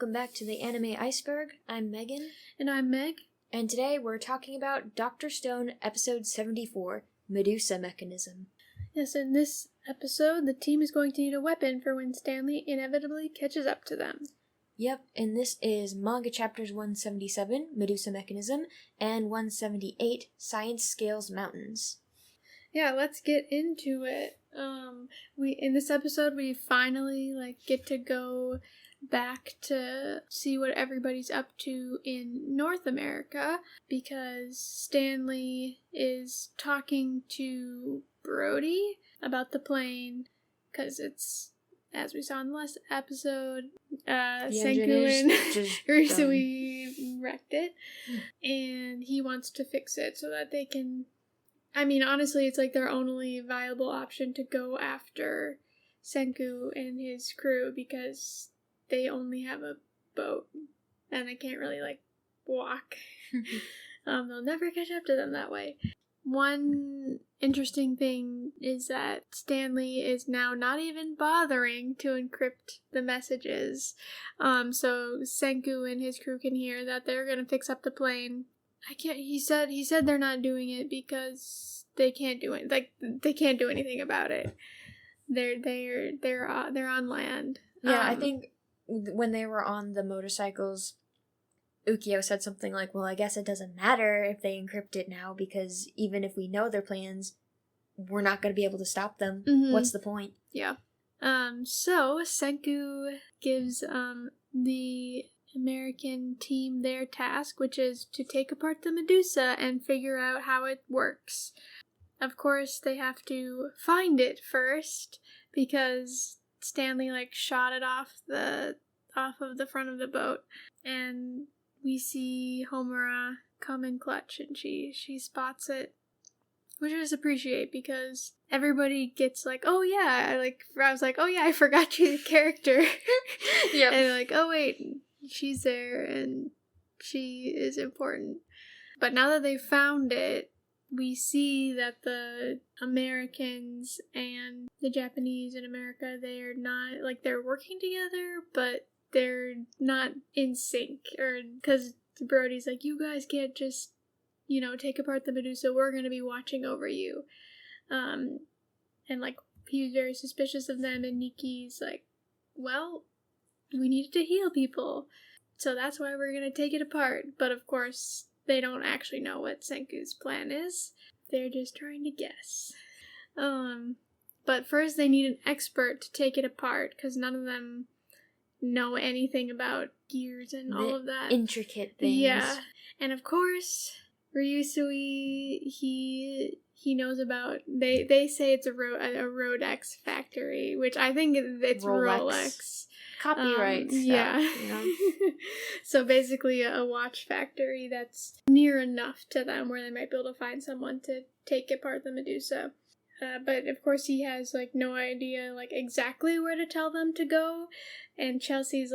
welcome back to the Anime Iceberg. I'm Megan. And I'm Meg. And today we're talking about Dr. Stone episode 74, Medusa Mechanism. Yes, in this episode, the team is going to need a weapon for when Stanley inevitably catches up to them. Yep, and this is manga chapters 177, Medusa Mechanism, and 178, Science Scales Mountains. Yeah, let's get into it. In this episode, we finally get to go back to see what everybody's up to in North America, because Stanley is talking to Brody about the plane, because it's, as we saw in the last episode, Senku and Ryusui wrecked it, and he wants to fix it so that they can... I mean, honestly, it's their only viable option to go after Senku and his crew, because they only have a boat, and they can't really, walk. They'll never catch up to them that way. One interesting thing is that Stanley is now not even bothering to encrypt the messages, so Senku and his crew can hear that they're gonna fix up the plane. He said they're not doing it because they can't do it. They can't do anything about it. They're on land. Yeah, I think when they were on the motorcycles, Ukyo said something like, well, I guess it doesn't matter if they encrypt it now, because even if we know their plans, we're not going to be able to stop them. Mm-hmm. What's the point? Yeah. So Senku gives the American team their task, which is to take apart the Medusa and figure out how it works. Of course, they have to find it first, because Stanley shot it off of the front of the boat, and we see Homura come in clutch, and she spots it, which I just appreciate, because everybody gets oh yeah, I was oh yeah, I forgot you're the character. Yeah. And oh wait, she's there, and she is important. But now that they've found it, we see that the Americans and the Japanese in America, they're not, they're working together, but they're not in sync. Or, because Brody's you guys can't just, take apart the Medusa, we're gonna be watching over you. And, he was very suspicious of them, and Niki's well, we needed to heal people, so that's why we're gonna take it apart. But of course, they don't actually know what Senku's plan is. They're just trying to guess. But first they need an expert to take it apart, because none of them know anything about gears and all of that. Intricate things. Yeah. And of course, Ryusui, he knows about... They say it's a Rolex factory, which I think it's Rolex. Copyright stuff, yeah. So basically a watch factory that's near enough to them where they might be able to find someone to take apart the Medusa. But of course he has no idea exactly where to tell them to go, and Chelsea's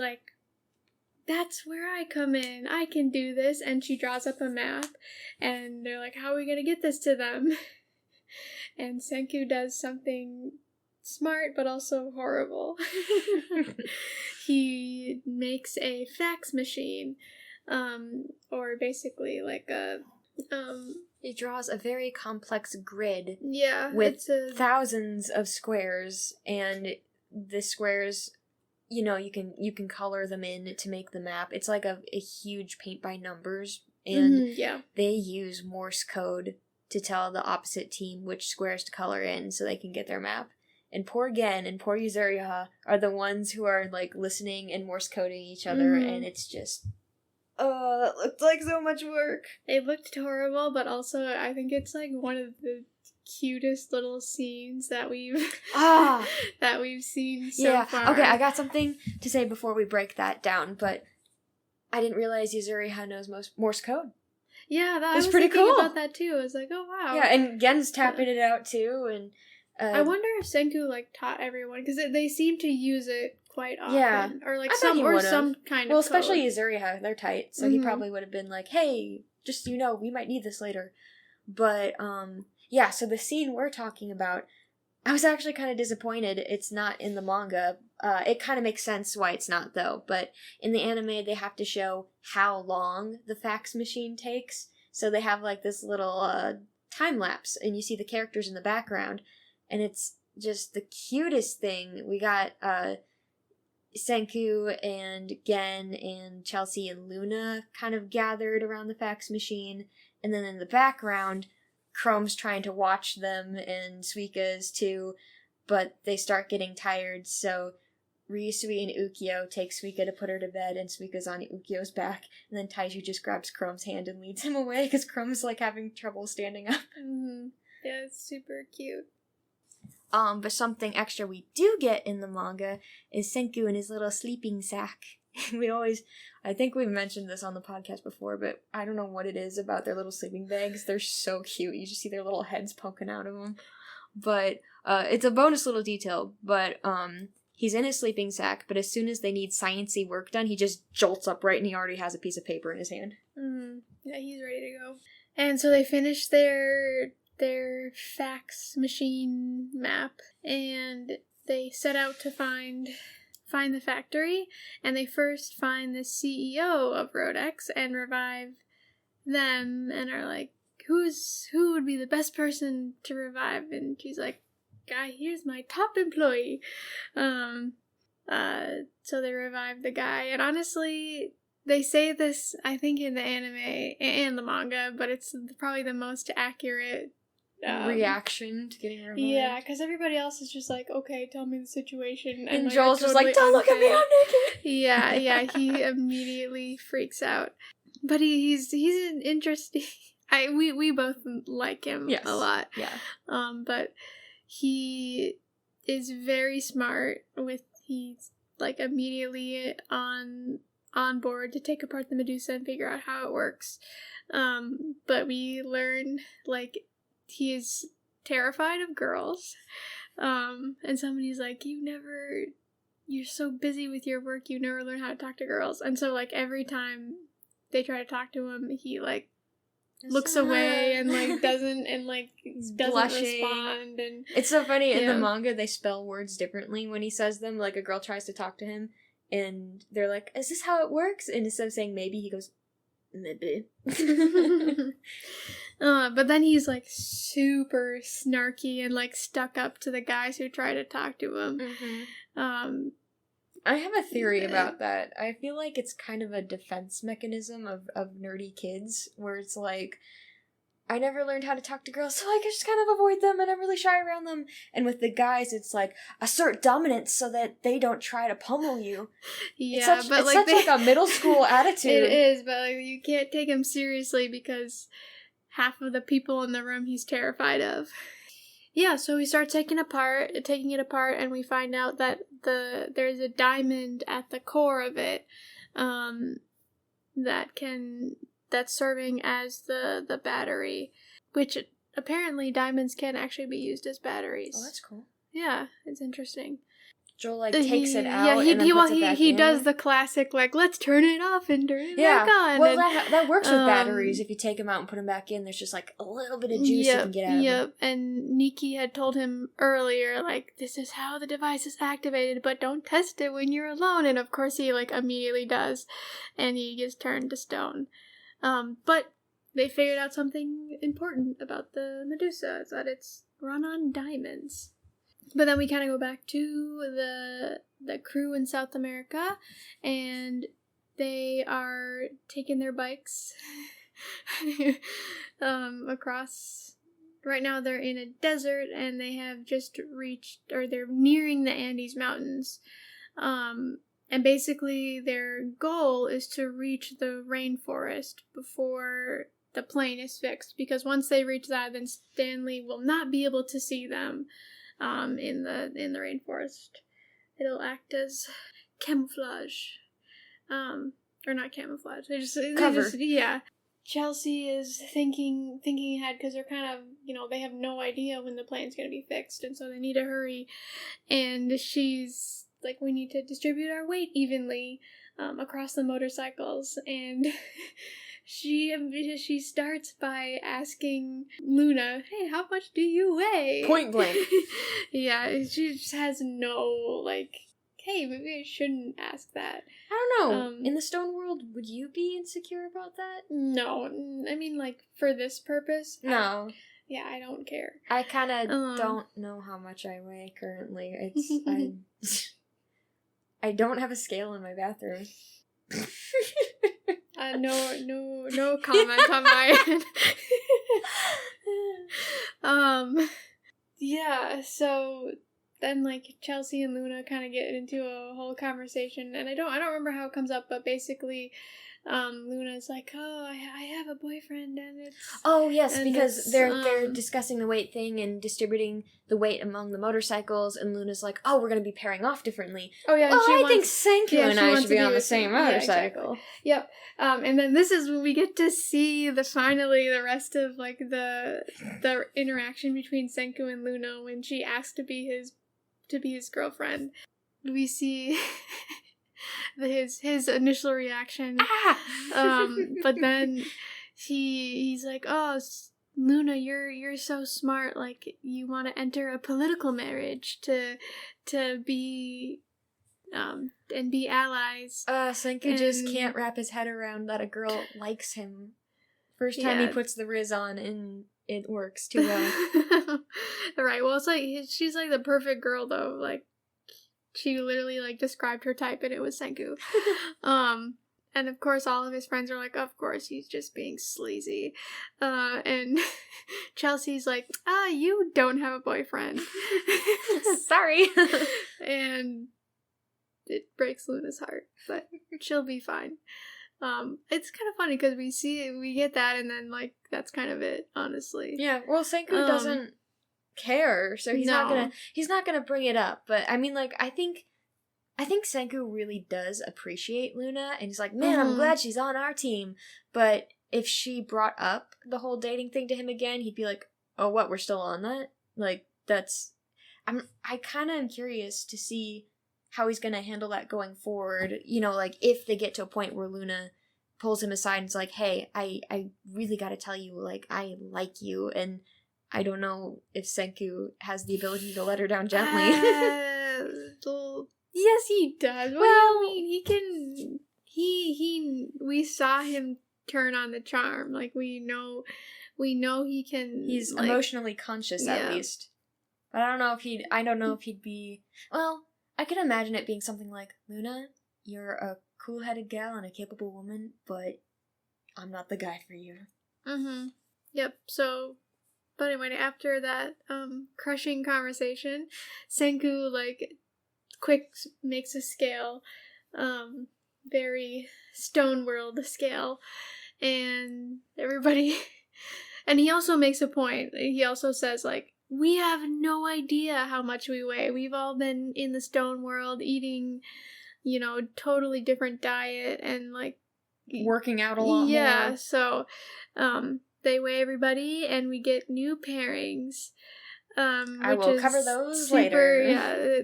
that's where I come in, I can do this, and she draws up a map, and they're how are we gonna get this to them? And Senku does something smart but also horrible. He makes a fax machine, or basically he draws a very complex grid. Yeah, with thousands of squares, and the squares, you can color them in to make the map. It's a huge paint by numbers, and they use Morse code to tell the opposite team which squares to color in so they can get their map. And poor Gen and poor Yuzuriha are the ones who are, listening and Morse coding each other, and it's just... Oh, that looked like so much work. It looked horrible, but also I think it's, one of the cutest little scenes that we've... that we've seen so far. Okay, I got something to say before we break that down, but I didn't realize Yuzuriha knows Morse code. Yeah, I was pretty cool about that, too. I was oh, wow. Yeah, and Gen's tapping it out, too, and... I wonder if Senku taught everyone, because they seem to use it quite often. Yeah, or some kind of. Well, especially Yuzuriha, they're tight, so he probably would have been hey, just we might need this later. But so the scene we're talking about, I was actually kind of disappointed it's not in the manga. it kind of makes sense why it's not, though. But in the anime, they have to show how long the fax machine takes. So they have, like, this little time lapse, and you see the characters in the background. And it's just the cutest thing. We got Senku and Gen and Chelsea and Luna kind of gathered around the fax machine. And then in the background, Chrome's trying to watch them, and Suika is too. But they start getting tired, so Ryusui and Ukyo take Suika to put her to bed, and Suika's on Ukyo's back, and then Taiju just grabs Chrome's hand and leads him away, because Chrome's, like, having trouble standing up. Mm-hmm. Yeah, it's super cute. But something extra we do get in the manga is Senku in his little sleeping sack. I think we've mentioned this on the podcast before, but I don't know what it is about their little sleeping bags. They're so cute. You just see their little heads poking out of them. But, it's a bonus little detail, but, he's in his sleeping sack, but as soon as they need science-y work done, he just jolts upright and he already has a piece of paper in his hand. Mm-hmm. Yeah, he's ready to go. And so they finish their fax machine map, and they set out to find the factory, and they first find the CEO of Rodex and revive them, and are like, who would be the best person to revive? And she's like, guy, here's my top employee. So they revive the guy, and honestly, they say this, I think, in the anime and the manga, but it's probably the most accurate reaction to getting revived. Yeah, because everybody else is just like, okay, tell me the situation. And like, Joel's just like, don't look at me, I'm naked. Yeah, he immediately freaks out. But he's an interesting... We both like him a lot. Yeah. But he is very smart he's like immediately on board to take apart the Medusa and figure out how it works. But we learn, like, he is terrified of girls. And somebody's like, you're so busy with your work, you never learn how to talk to girls. And so, like, every time they try to talk to him, he, like, looks away and, like, doesn't respond. And it's so funny, in the manga, they spell words differently when he says them. Like, a girl tries to talk to him, and they're like, is this how it works? And instead of saying maybe, he goes, maybe. But then he's, like, super snarky and, like, stuck up to the guys who try to talk to him. Mm-hmm. I have a theory about that. I feel like it's kind of a defense mechanism of nerdy kids, where it's like, I never learned how to talk to girls, so I can just kind of avoid them, and I'm really shy around them. And with the guys, it's like, assert dominance so that they don't try to pummel you. Yeah, it's such a middle school attitude. It is, but, like, you can't take him seriously because half of the people in the room he's terrified of. Yeah, so we start taking it apart, and we find out that there's a diamond at the core of it, that's serving as the battery, which apparently diamonds can actually be used as batteries. Oh, that's cool. Yeah, it's interesting. Joel, like, takes it out and then puts it back in. He does the classic, like, let's turn it off and turn it back on. Well, that works with batteries. If you take them out and put them back in, there's just, like, a little bit of juice you can get out of them. Yep, and Nikki had told him earlier, like, this is how the device is activated, but don't test it when you're alone. And, of course, he, like, immediately does, and he gets turned to stone. But they figured out something important about the Medusa, is that it's run on diamonds. But then we kind of go back to the crew in South America, and they are taking their bikes across. Right now they're in a desert, and they have just they're nearing the Andes Mountains. And basically their goal is to reach the rainforest before the plane is fixed, because once they reach that, then Stanley will not be able to see them. In the rainforest, it'll act as camouflage, or not camouflage. They just Chelsea is thinking ahead, because they're kind of, they have no idea when the plane's gonna be fixed, and so they need to hurry. And she's like, we need to distribute our weight evenly across the motorcycles, and She starts by asking Luna, hey, how much do you weigh? Point blank. Yeah, she just has no, like, hey, maybe I shouldn't ask that. I don't know. In the stone world, would you be insecure about that? No. I mean, like, for this purpose? No. I don't care. I kind of don't know how much I weigh currently. I don't have a scale in my bathroom. No comment on my end. Yeah, so then, like, Chelsea and Luna kind of get into a whole conversation, and I don't remember how it comes up, but basically, Luna's like, oh, I have a boyfriend, and it's... Oh, yes, because they're discussing the weight thing and distributing the weight among the motorcycles, and Luna's like, oh, we're going to be pairing off differently. Oh, yeah, and I think Senku and I should be on the same motorcycle. Yeah, exactly. Yep. And then this is when we get to see the rest of, like, the interaction between Senku and Luna when she asks to be his girlfriend. We see his initial reaction. But then he's like, oh, Luna, you're so smart, like, you want to enter a political marriage to be and be allies. Senku just can't wrap his head around that a girl likes him. First time he puts the Riz on, and it works too well. Right, well, it's like, she's like the perfect girl, though. Like, she literally, like, described her type, and it was Senku. And of course all of his friends are like, of course, he's just being sleazy. And Chelsea's like, you don't have a boyfriend. Sorry. And it breaks Luna's heart, but she'll be fine. It's kind of funny because we get that, and then, like, that's kind of it, honestly. Yeah, well, Senku doesn't care, so he's not gonna bring it up. But I mean, like, I think Senku really does appreciate Luna, and he's like, man, I'm glad she's on our team. But if she brought up the whole dating thing to him again, he'd be like, oh, what, we're still on that? Like, I kind of am curious to see how he's gonna handle that going forward. You know, like, if they get to a point where Luna pulls him aside and is like, hey, I really gotta tell you, like, I like you, and I don't know if Senku has the ability to let her down gently. Yes, he does. Well, I mean, he can. We saw him turn on the charm. Like, we know he can. He's, like, emotionally conscious, at least. But I don't know if he'd be. Well, I can imagine it being something like, Luna, you're a cool-headed gal and a capable woman, but I'm not the guy for you. Mm-hmm. Yep. So. But anyway, after that crushing conversation, Senku, like, quick makes a scale, very Stone World scale, and everybody, and he also makes a point. He also says, like, we have no idea how much we weigh. We've all been in the Stone World eating, you know, totally different diet and, like, working out a lot more. Yeah, so, they weigh everybody, and we get new pairings. I will cover those later. Yeah,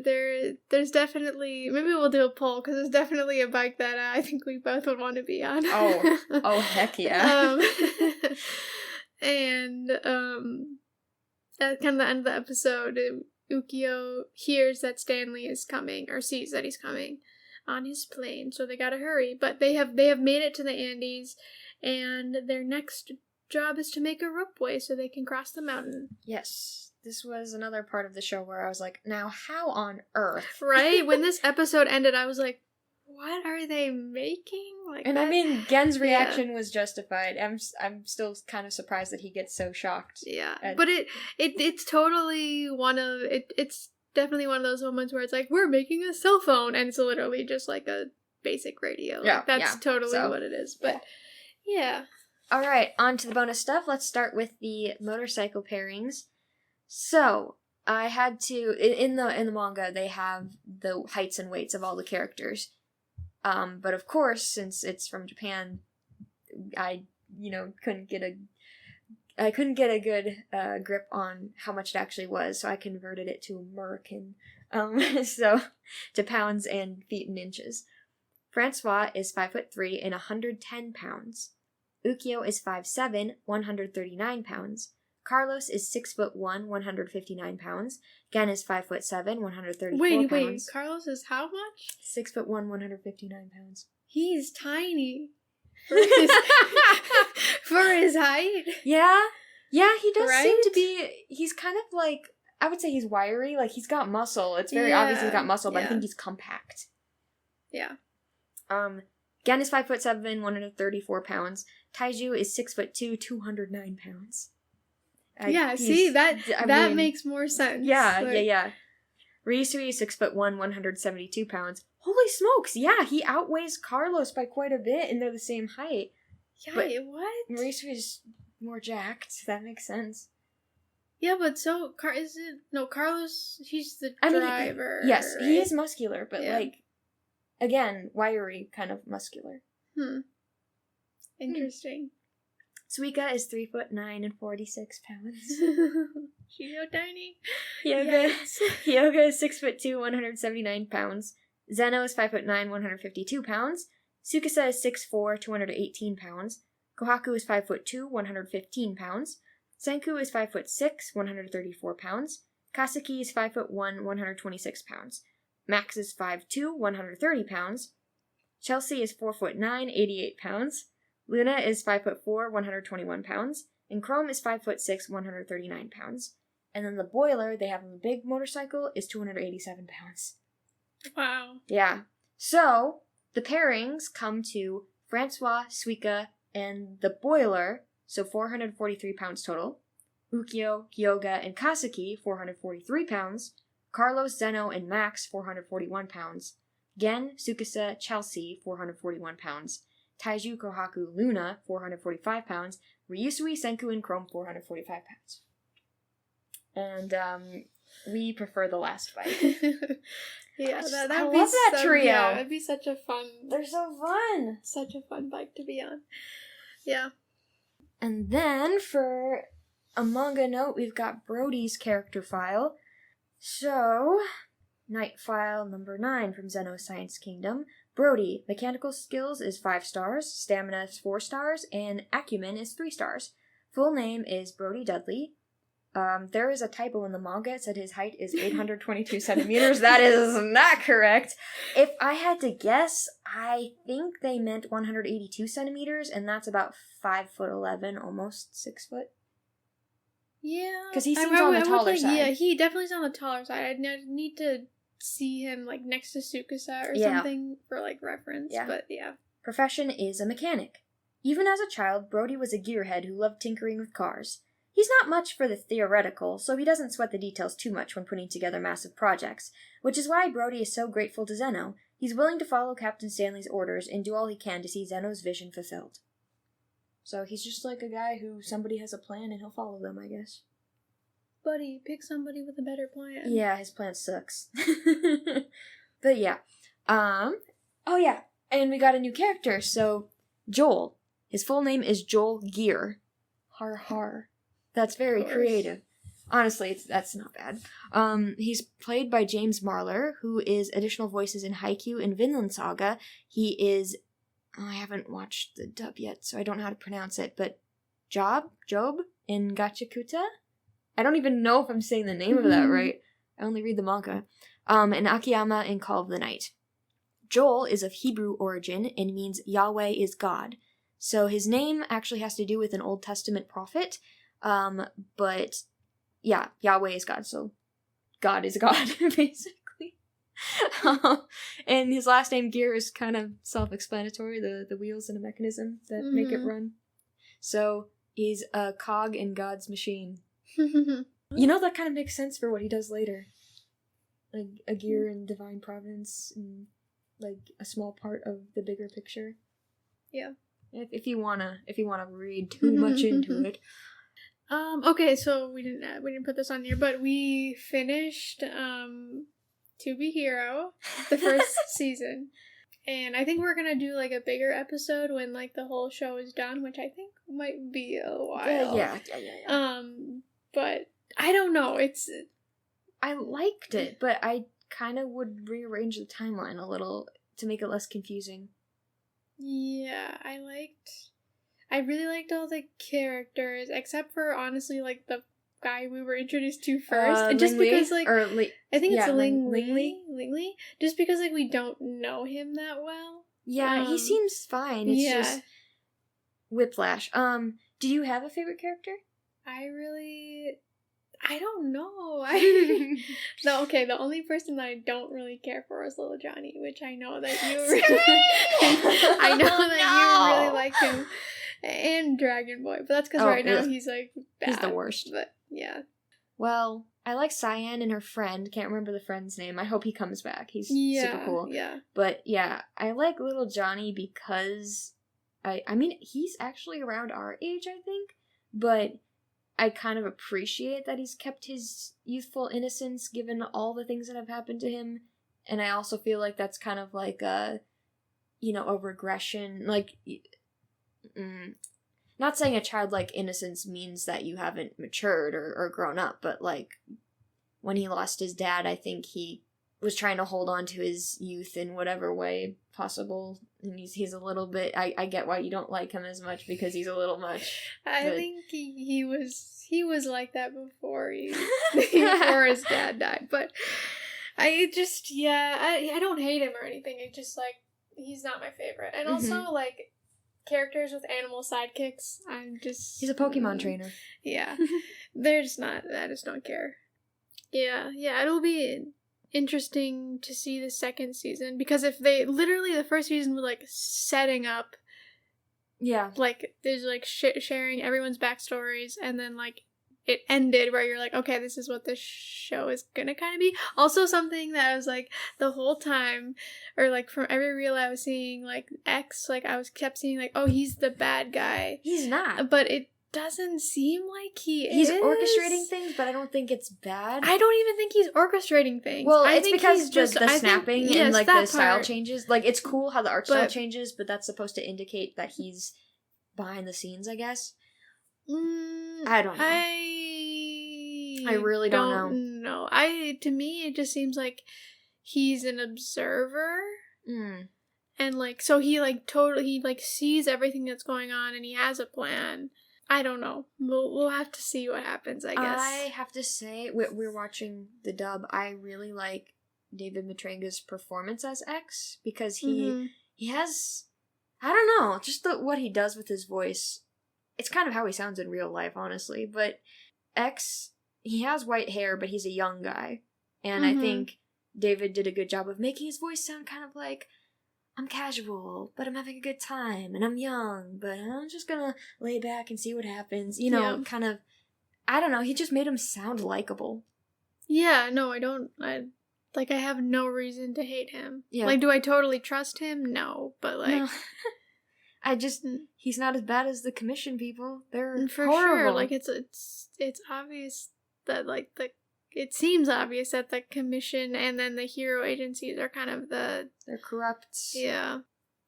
there's definitely, maybe we'll do a poll, because there's definitely a bike that I think we both would want to be on. Oh, heck yeah. And at kind of the end of the episode, Ukyo hears that Stanley is coming, or sees that he's coming on his plane, so they gotta hurry. But they have made it to the Andes, and their next job is to make a ropeway so they can cross the mountain. Yes. This was another part of the show where I was like, now how on earth? Right? When this episode ended, I was like, what are they making? Like, and I mean, Gen's reaction was justified. I'm still kind of surprised that he gets so shocked. Yeah. But it's totally it's definitely one of those moments where it's like, we're making a cell phone, and it's literally just like a basic radio. Yeah. Like, that's totally what it is. But yeah. All right, on to the bonus stuff. Let's start with the motorcycle pairings. So, I had to, in the manga, they have the heights and weights of all the characters. But of course, since it's from Japan, I couldn't get a good grip on how much it actually was, so I converted it to American, so to pounds and feet and inches. Francois is 5'3" and 110 pounds. Ukyo is 5'7", 139 pounds. Carlos is 6'1", 159 pounds. Gen is 5'7", 134 Wait, pounds. Carlos is how much? 6'1", 159 pounds. He's tiny. For his height? Yeah, he does seem to be, he's kind of like, I would say he's wiry, like he's got muscle. It's very obvious he's got muscle, but I think he's compact. Yeah. Gen is 5'7", 134 pounds. Taiju is 6'2", 209 pounds. That makes more sense. Yeah. Ryusui is 6'1", 172 pounds. Holy smokes, yeah, he outweighs Carlos by quite a bit, and they're the same height. Yeah, but what? Ryusui is more jacked. That makes sense. Yeah, but so Carlos, he's the driver. Yes, right? he is muscular, but like, again, wiry, kind of muscular. Interesting. Suika is 3'9" and 46 pounds. She's so tiny. Hyoga is 6'2", 179 pounds. Zeno is 5'9", 152 pounds. Tsukasa is 6'4", 218 pounds. Kohaku is 5'2", 115 pounds. Senku is 5'6", 134 pounds. Kaseki is 5'1", 126 pounds. Max is 5'2", 130 pounds. Chelsea is 4'9", 88 pounds. Luna is 5'4", 121 pounds. And Chrome is 5'6", 139 pounds. And then the boiler, they have a big motorcycle, is 287 pounds. Wow. Yeah. So, the pairings come to Francois, Suika, and the boiler, so 443 pounds total. Ukyo, Hyoga, and Kaseki, 443 pounds. Carlos, Zeno, and Max, 441 pounds. Gen, Tsukasa, Chelsea, 441 pounds. Taiju, Kohaku, Luna, 445 pounds. Ryusui, Senku, and Chrome, 445 pounds. And, we prefer the last fight. Yeah, I love that trio. Yeah, it'd be such a fun... They're so fun. Such a fun bike to be on. Yeah. And then, for a manga note, we've got Brody's character file. So, Night File number 9 from Zeno Science Kingdom. Brody, mechanical skills is 5 stars, stamina is 4 stars, and acumen is 3 stars. Full name is Brody Dudley. There is a typo in the manga. It said his height is 822 centimeters. That is not correct. If I had to guess, I think they meant 182 centimeters, and that's about 5'11", almost 6 foot. Yeah. Because he seems on the taller side. Yeah, he definitely is on the taller side. I'd need to see him, like, next to Tsukasa or something for, like, reference. Yeah. But, yeah. Profession is a mechanic. Even as a child, Brody was a gearhead who loved tinkering with cars. He's not much for the theoretical, so he doesn't sweat the details too much when putting together massive projects, which is why Brody is so grateful to Zeno. He's willing to follow Captain Stanley's orders and do all he can to see Zeno's vision fulfilled. So he's just like a guy who somebody has a plan and he'll follow them, I guess. Buddy, pick somebody with a better plan. Yeah, his plan sucks. But yeah. Oh yeah, and we got a new character, so Joel. His full name is Joel Gear. Har har. That's very creative. Honestly, that's not bad. He's played by James Marler, who is additional voices in Haikyuu and Vinland Saga. He is, I haven't watched the dub yet, so I don't know how to pronounce it, but Job in Gachakuta? I don't even know if I'm saying the name of that right. I only read the manga. And Akiyama in Call of the Night. Joel is of Hebrew origin and means Yahweh is God. So his name actually has to do with an Old Testament prophet. But yeah, Yahweh is God, so God is God, basically. And his last name, Gear, is kind of self-explanatory, the wheels and a mechanism that make it run. So he's a cog in God's machine. You know, that kind of makes sense for what he does later. Like, a gear in divine providence, and, like, a small part of the bigger picture. Yeah. If you wanna read too much into it. Okay, so we didn't put this on here, but we finished To Be Hero, the first season. And I think we're gonna do like a bigger episode when like the whole show is done, which I think might be a while. Yeah. But I don't know. I liked it, but I kind of would rearrange the timeline a little to make it less confusing. Yeah, I really liked all the characters, except for, honestly, like, the guy we were introduced to first. And just because, like, I think it's Ling Li. Just because, like, we don't know him that well. Yeah, he seems fine. It's just Whiplash. Do you have a favorite character? I don't know. The only person that I don't really care for is Little Johnny, which I know that you I know that you really like him. And Dragon Boy, but that's because right now he's, like, bad. He's the worst. But, yeah. Well, I like Cyan and her friend. Can't remember the friend's name. I hope he comes back. He's super cool. Yeah. But, yeah, I like Little Johnny because, I mean, he's actually around our age, I think, but I kind of appreciate that he's kept his youthful innocence given all the things that have happened to him, and I also feel like that's kind of like a regression, like, not saying a childlike innocence means that you haven't matured or grown up, but, like, when he lost his dad, I think he was trying to hold on to his youth in whatever way possible, and he's a little bit, I get why you don't like him as much, because he's a little much. I think he was like that before before his dad died, but I don't hate him or anything, it's just, like, he's not my favorite. And also, like, characters with animal sidekicks, he's a Pokemon trainer. Yeah. They're just not, I just don't care. Yeah, it'll be interesting to see the second season, because if the first season was, like, setting up, like, there's, like, sharing everyone's backstories, and then, like, it ended where you're like, okay, this is what this show is gonna kind of be. Also, something that I was, like, the whole time, or, like, from every reel I was seeing, like, X, like, kept seeing, like, oh, he's the bad guy. He's not. But it doesn't seem like he's orchestrating things, but I don't think it's bad. I don't even think he's orchestrating things. Well, it's because the snapping and, like, the style changes. Like, it's cool how the art style changes, but that's supposed to indicate that he's behind the scenes, I guess. I don't know. I really don't know. To me, it just seems like he's an observer. And, like, so he, like, he, like, sees everything that's going on, and he has a plan. I don't know. We'll have to see what happens, I guess. I have to say, we're watching the dub. I really like David Matranga's performance as X, because he has, I don't know, just what he does with his voice. It's kind of how he sounds in real life, honestly. But X, he has white hair, but he's a young guy. And I think David did a good job of making his voice sound kind of like, I'm casual, but I'm having a good time, and I'm young, but I'm just gonna lay back and see what happens. You know, kind of, I don't know, he just made him sound likable. Yeah, no, I have no reason to hate him. Yeah. Like, do I totally trust him? No, but, like... No. He's not as bad as the commission people. They're for horrible. Sure. Like, it's obvious that, like, it seems obvious that the commission and then the hero agencies are kind of they're corrupt. Yeah.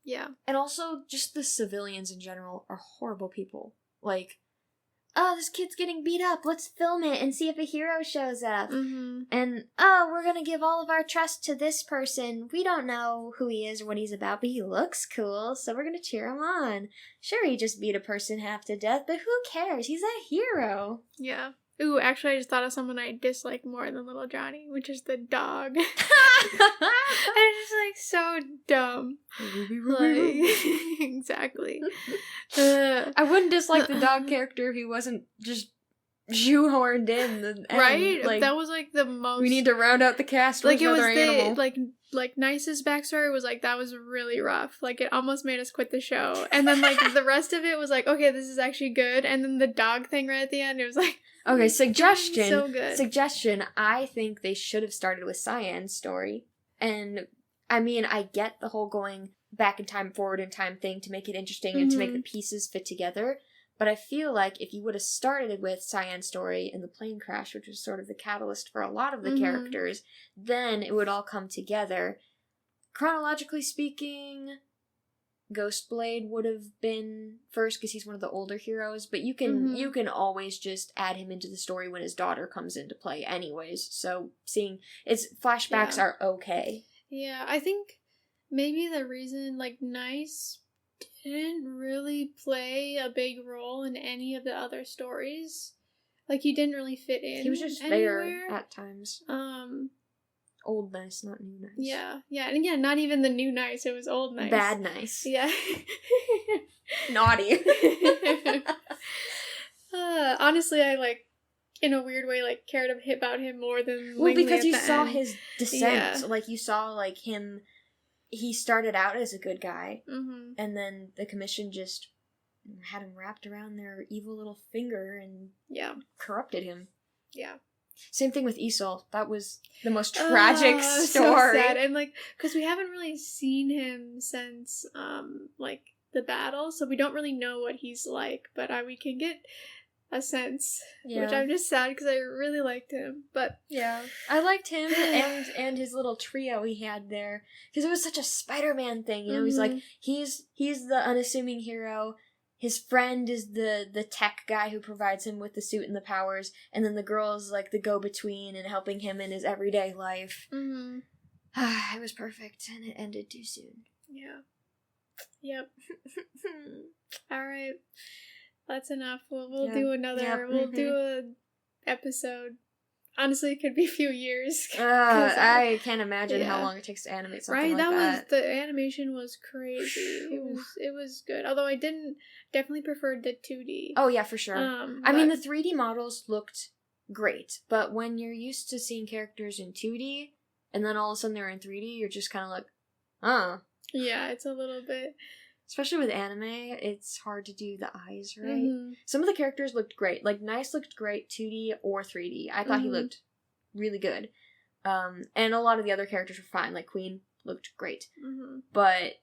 Yeah. And also, just the civilians in general are horrible people. Like, oh, this kid's getting beat up, let's film it and see if a hero shows up. And, oh, we're gonna give all of our trust to this person. We don't know who he is or what he's about, but he looks cool, so we're gonna cheer him on. Sure, he just beat a person half to death, but who cares? He's a hero. Yeah. Ooh, actually, I just thought of someone I dislike more than Little Johnny, which is the dog. It's just, like, so dumb. Like, exactly. I wouldn't dislike the dog character if he wasn't just shoehorned in. Right? Like, that was, like, the most... We need to round out the cast with another animal. Like, Nice's backstory was, like, that was really rough. Like, it almost made us quit the show. And then, like, the rest of it was, like, okay, this is actually good. And then the dog thing right at the end, it was, like... Okay, suggestion. So good. Suggestion. I think they should have started with Cyan's story. And, I mean, I get the whole going back in time, forward in time thing to make it interesting and to make the pieces fit together. But I feel like if you would have started with Cyan's story and the plane crash, which was sort of the catalyst for a lot of the characters, then it would all come together. Chronologically speaking, Ghostblade would have been first because he's one of the older heroes, but you can always just add him into the story when his daughter comes into play anyways. So seeing its flashbacks are okay. Yeah, I think maybe the reason, like, Nice didn't really play a big role in any of the other stories. Like, he didn't really fit in. He was just anywhere. there at times. Old nice, not new nice. Yeah. And again, not even the new nice, it was old nice. Bad nice. Yeah. Naughty. Honestly, I, like, in a weird way, like, cared about him more than Well, Langley because at you the saw end. his descent. Yeah. Like, you saw, like, him... He started out as a good guy, and then the commission just had him wrapped around their evil little finger and corrupted him. Yeah. Same thing with Esau. That was the most tragic story. So sad. And, like, because we haven't really seen him since, like, the battle, so we don't really know what he's like, but we can get a sense, which I'm just sad because I really liked him. But yeah, I liked him and his little trio he had there, because it was such a Spider-Man thing. You know, he's like he's the unassuming hero. His friend is the tech guy who provides him with the suit and the powers, and then the girl is like the go-between and helping him in his everyday life. It was perfect, and it ended too soon. Yeah. Yep. All right. That's enough. We'll do another. Yep. We'll do a episode. Honestly, it could be a few years. I can't imagine how long it takes to animate something like that. Right, the animation was crazy. It was good. Although I definitely preferred the 2D. Oh yeah, for sure. I mean, the 3D models looked great, but when you're used to seeing characters in 2D and then all of a sudden they're in 3D, you're just kind of like, Yeah, it's a little bit. Especially with anime, it's hard to do the eyes right. Some of the characters looked great. Like, Nice looked great 2D or 3D. I thought he looked really good. And a lot of the other characters were fine. Like, Queen looked great. But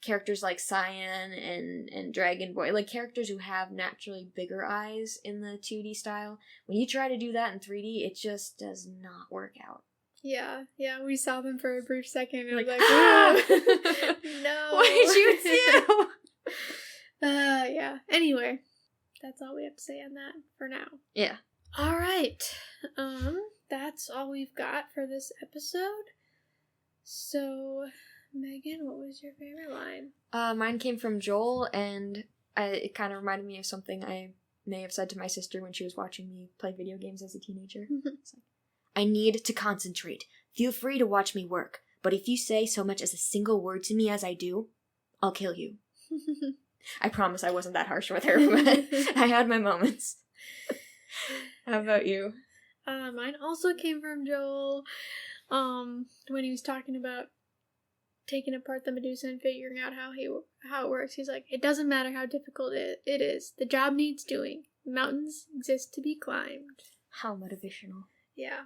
characters like Cyan and Dragon Boy, like characters who have naturally bigger eyes in the 2D style, when you try to do that in 3D, it just does not work out. Yeah, we saw them for a brief second, and like, I was like, no. What did you do? Yeah. Anyway, that's all we have to say on that for now. Yeah. All right. That's all we've got for this episode. So, Megan, what was your favorite line? Mine came from Joel, and it kind of reminded me of something I may have said to my sister when she was watching me play video games as a teenager. It's like, I need to concentrate. Feel free to watch me work, but if you say so much as a single word to me as I do, I'll kill you. I promise I wasn't that harsh with her, but I had my moments. How about you? Mine also came from Joel, when he was talking about taking apart the Medusa and figuring out how it works. He's like, it doesn't matter how difficult it is. The job needs doing. Mountains exist to be climbed. How motivational. Yeah.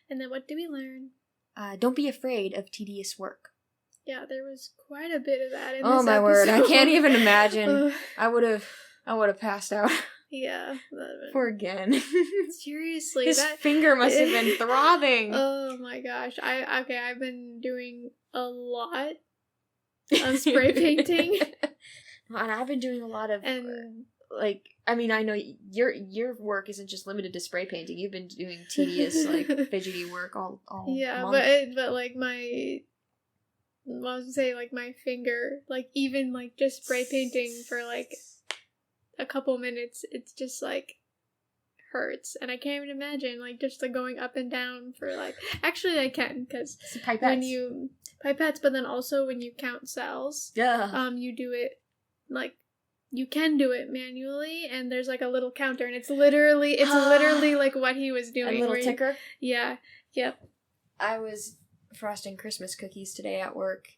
And then what did we learn? Don't be afraid of tedious work. Yeah, there was quite a bit of that in this Oh my episode. word, I can't even imagine. I would have passed out. Yeah. Poor Gen. Seriously. His finger must have been throbbing. Oh my gosh. I've been doing a lot of spray painting. And I've been doing a lot of, like, I mean, I know your work isn't just limited to spray painting. You've been doing tedious, like, fidgety work all yeah, month. but like I was gonna say, like, my finger, like, even, like, just spray painting for, like, a couple minutes, it's just, like, hurts. And I can't even imagine, like, just, like, going up and down for, like, actually I can, because when you, pipettes, but then also when you count cells, you do it, like, you can do it manually, and there's, like, a little counter, and it's literally like what he was doing. A little ticker? Yeah. Yep. I was frosting Christmas cookies today at work,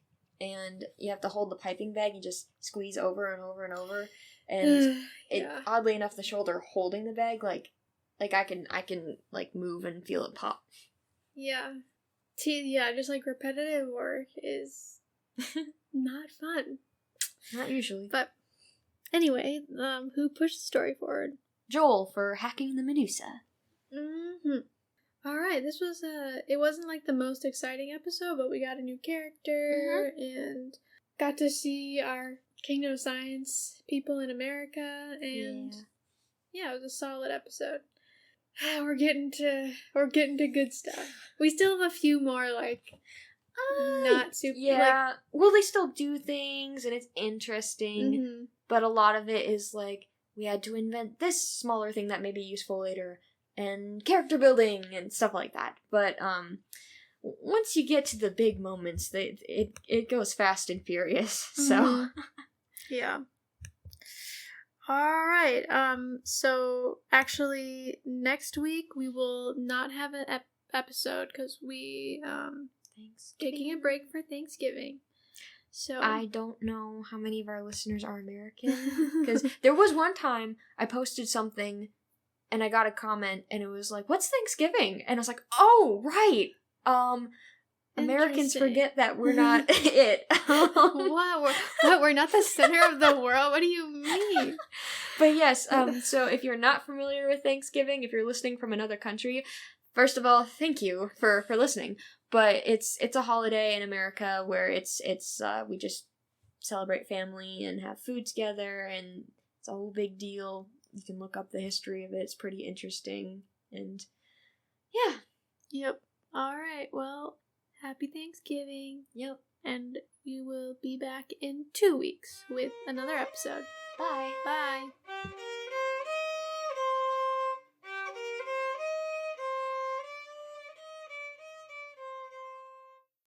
and you have to hold the piping bag, you just squeeze over and over and over, and oddly enough, the shoulder holding the bag, like I can like move and feel it pop. Yeah. Just like repetitive work is not fun. Not usually. But anyway, who pushed the story forward? Joel for hacking the Medusa. Alright, this was it wasn't like the most exciting episode, but we got a new character and got to see our Kingdom of Science people in America, and yeah, it was a solid episode. We're getting to good stuff. We still have a few more, like, not super. Yeah. Well, they still do things, and it's interesting, but a lot of it is like, we had to invent this smaller thing that may be useful later, and character building and stuff like that. But once you get to the big moments, it goes fast and furious. So yeah. All right. So actually, next week we will not have an episode because we taking a break for Thanksgiving. So I don't know how many of our listeners are American, because there was one time I posted something and I got a comment and it was like, "What's Thanksgiving?" And I was like, "Oh, right. Americans forget that we're not it." What? We're not the center of the world? What do you mean? But yes, so if you're not familiar with Thanksgiving, if you're listening from another country, first of all, thank you for listening. But it's a holiday in America where it's we just celebrate family and have food together, and it's a whole big deal. You can look up the history of it. It's pretty interesting. And yeah. Yep. All right. Well, happy Thanksgiving. Yep. And we will be back in 2 weeks with another episode. Bye. Bye.